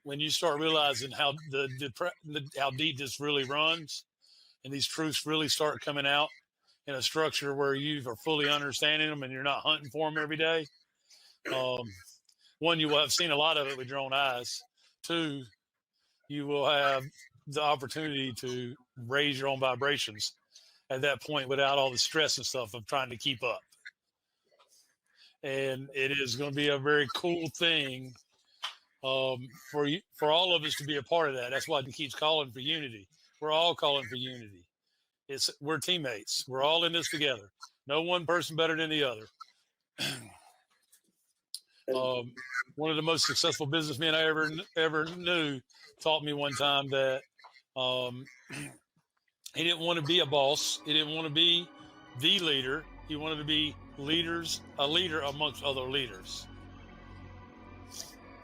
when you start realizing how how deep this really runs, and these truths really start coming out in a structure where you are fully understanding them and you're not hunting for them every day. One, you will have seen a lot of it with your own eyes. Two, you will have the opportunity to raise your own vibrations at that point without all the stress and stuff of trying to keep up. And it is going to be a very cool thing for all of us to be a part of that. That's why he keeps calling for unity. We're all calling for unity. We're teammates. We're all in this together. No one person better than the other. One of the most successful businessmen I ever knew taught me one time that he didn't want to be a boss. He didn't want to be the leader. He wanted to be a leader amongst other leaders.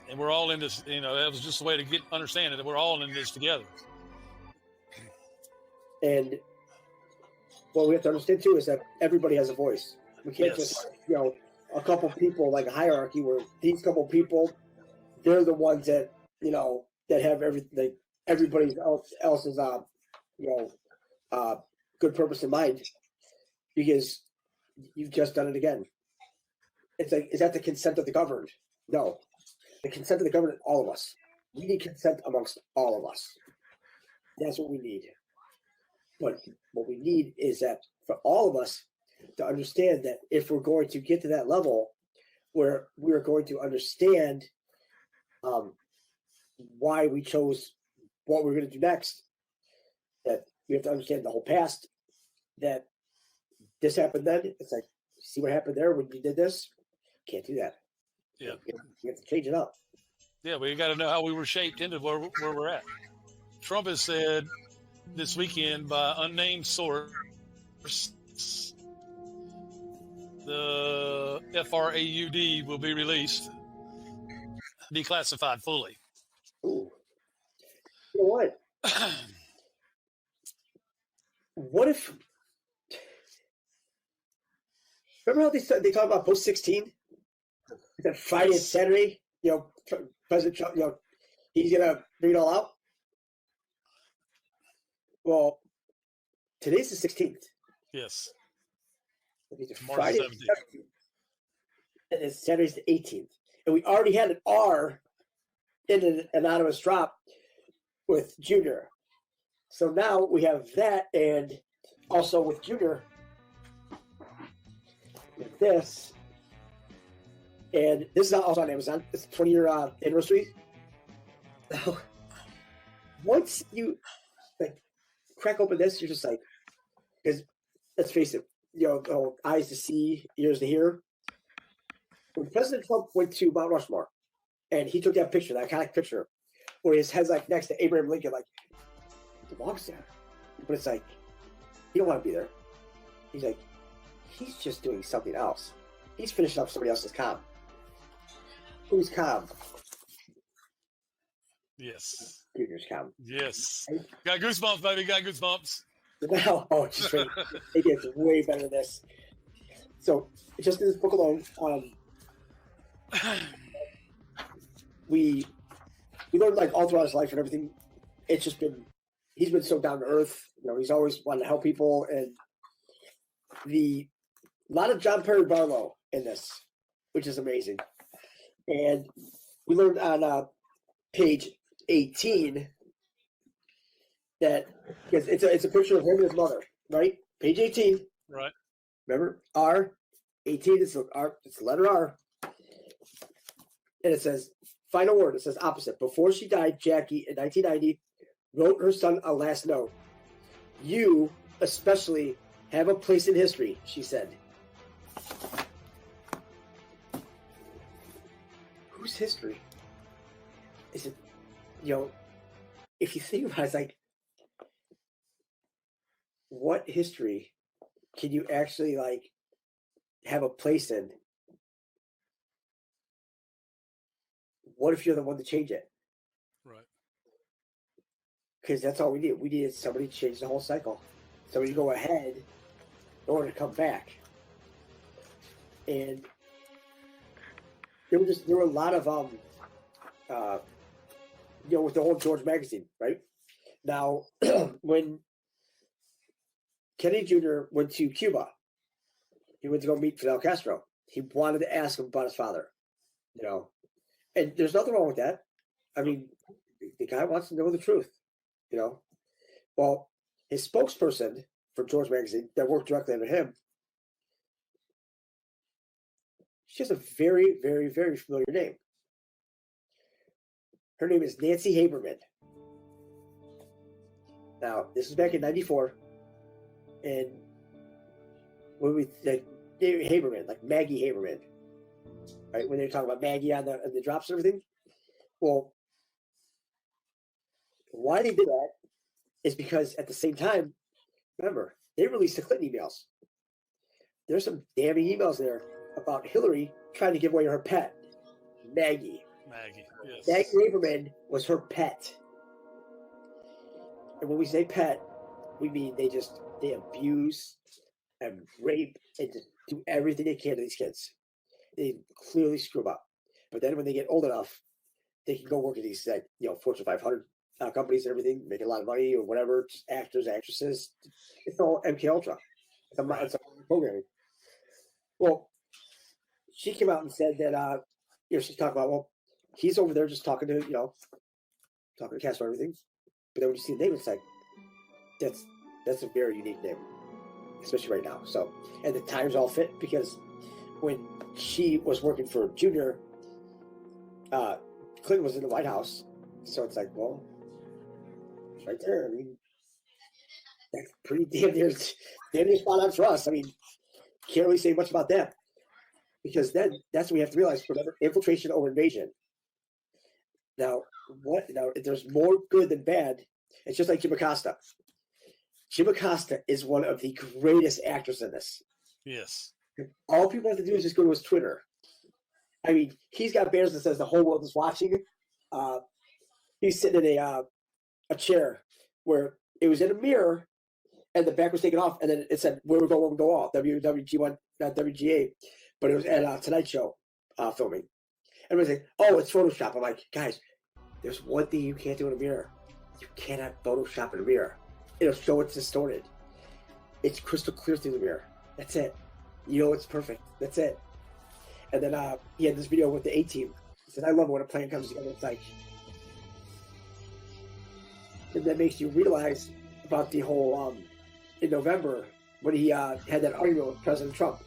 And we're all in this, that was just a way to understand it, that we're all in this together. And what we have to understand too is that everybody has a voice. We can't just, a couple people, like a hierarchy where these couple people, they're the ones that, that have everything, everybody else's, good purpose in mind, because you've just done it again. It's like, is that the consent of the governed? No. The consent of the governed, all of us. We need consent amongst all of us. That's what we need. But what we need is that for all of us to understand that if we're going to get to that level where we're going to understand why we chose what we're going to do next, that we have to understand the whole past, that this happened then. It's like, see what happened there when you did this? Can't do that. Yeah. You have to change it up. Yeah, we got to know how we were shaped into where we're at. Trump has said this weekend by unnamed source, the F.R.A.U.D will be released, declassified fully. Ooh. You know what? What if? Remember how they talk about post-16? That Friday and Saturday, President Trump, he's gonna bring it all out. Well, today's the 16th. Yes. Friday the 17th, and then Saturday's the 18th, and we already had an R in an anonymous drop with Junior. So now we have that, and also with Junior, with this, and this is also on Amazon. It's 20-year anniversary. So once you crack open this, you're just like, because let's face it, eyes to see, ears to hear. When President Trump went to Mount Rushmore, and he took that picture, that iconic picture, where his head's like next to Abraham Lincoln, like, he belongs there. But it's like, he don't want to be there. He's like, he's just doing something else. He's finishing up somebody else's comm. Who's comm? Yes. Junior's comm. Yes. Got goosebumps, baby. Got goosebumps. Now, just wait. It gets way better than this. So, just in this book alone, we learned all throughout his life and everything. It's just been, he's been so down to earth. He's always wanted to help people, and a lot of John Perry Barlow in this, which is amazing. And we learned on page 18 that, because it's a picture of him and his mother, right? Page 18. Right. Remember, R, 18 is the letter R. And it says, final word, it says opposite. Before she died, Jackie, in 1990, wrote her son a last note. You, especially, have a place in history, she said. Whose history? Is it, if you think about it, it's like, what history can you actually have a place in? What if you're the one to change it? Right. Because that's all we need. We needed somebody to change the whole cycle. Somebody to go ahead in order to come back. And there were a lot of with the whole George magazine, right? Now, when Kennedy Jr. went to Cuba, he went to go meet Fidel Castro. He wanted to ask him about his father, and there's nothing wrong with that. I mean, the guy wants to know the truth, Well, his spokesperson for George magazine that worked directly under him, she has a very, very, very familiar name. Her name is Nancy Haberman. Now, this is back in '94, and when Haberman, like Maggie Haberman, right? When they were talking about Maggie on the drops and everything. Well, why they did that is because at the same time, remember, they released the Clinton emails. There's some damning emails there about Hillary trying to give away her pet, Maggie. Yes. Maggie Haberman was her pet. And when we say pet, we mean they abuse and rape and just do everything they can to these kids. They clearly screw them up. But then when they get old enough, they can go work at these Fortune 500 companies and everything, make a lot of money or whatever, just actors, actresses. It's all MK Ultra. It's all programming. Well, she came out and said that she's talking about, well, he's over there just talking to Castro and everything. But then when you see the name, it's like that's a very unique name, especially right now. So, and the times all fit because when she was working for Junior, Clinton was in the White House. So it's like, well, it's right there. I mean, that's pretty damn near spot on for us. I mean, can't really say much about that because then that's what we have to realize. Remember, infiltration over invasion. Now, if there's more good than bad, it's just like Jim Acosta. Jim Acosta is one of the greatest actors in this. Yes. All people have to do is just go to his Twitter. I mean, he's got banners that says the whole world is watching. He's sitting in a chair where it was in a mirror and the back was taken off, and then it said "Where we go all." WWG1, not WGA, but it was at Tonight Show filming. Everybody's like, "Oh, it's Photoshop." I'm like, guys, there's one thing you can't do in a mirror. You cannot Photoshop in a mirror. It'll show it's distorted. It's crystal clear through the mirror. That's it. It's perfect. That's it. And then he had this video with the A-Team. He said, I love it when a plan comes together. It's like, and that makes you realize about the whole, in November, when he had that argument with President Trump,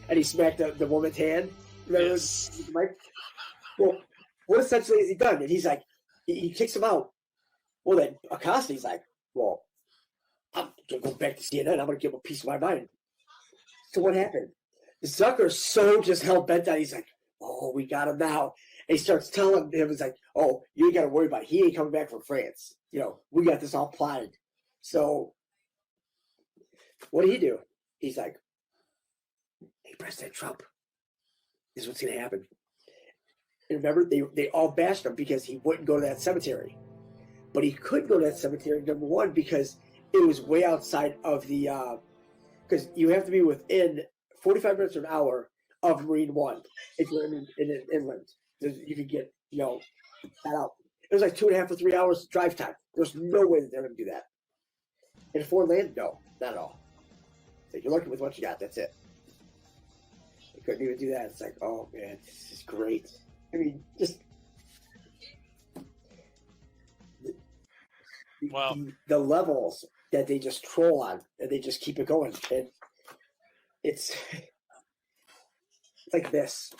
and he smacked the woman's hand. Remember? Yes. Well, what essentially has he done? And he's like, he kicks him out. Well, then Acosta's like, well, I'm going to go back to CNN. I'm going to give him a piece of my mind. So what happened? Zucker's so just hell-bent on. He's like, oh, we got him now. And he starts telling him, he's like, oh, you ain't got to worry about it. He ain't coming back from France. We got this all plotted. So what did he do? He's like, hey, President Trump, this is what's going to happen. And remember, they all bashed him because he wouldn't go to that cemetery. But he couldn't go to that cemetery, number one, because it was way outside of the because you have to be within 45 minutes or an hour of Marine One if you're in inland. You could get that out. It was like 2.5 to 3 hours drive time. There's no way that they're going to do that. In foreign land, no, not at all. So you're lucky with what you got. That's it. They couldn't even do that. It's like, oh man, this is great. I mean, just Wow. The levels that they just troll on, and they just keep it going. And it's like this.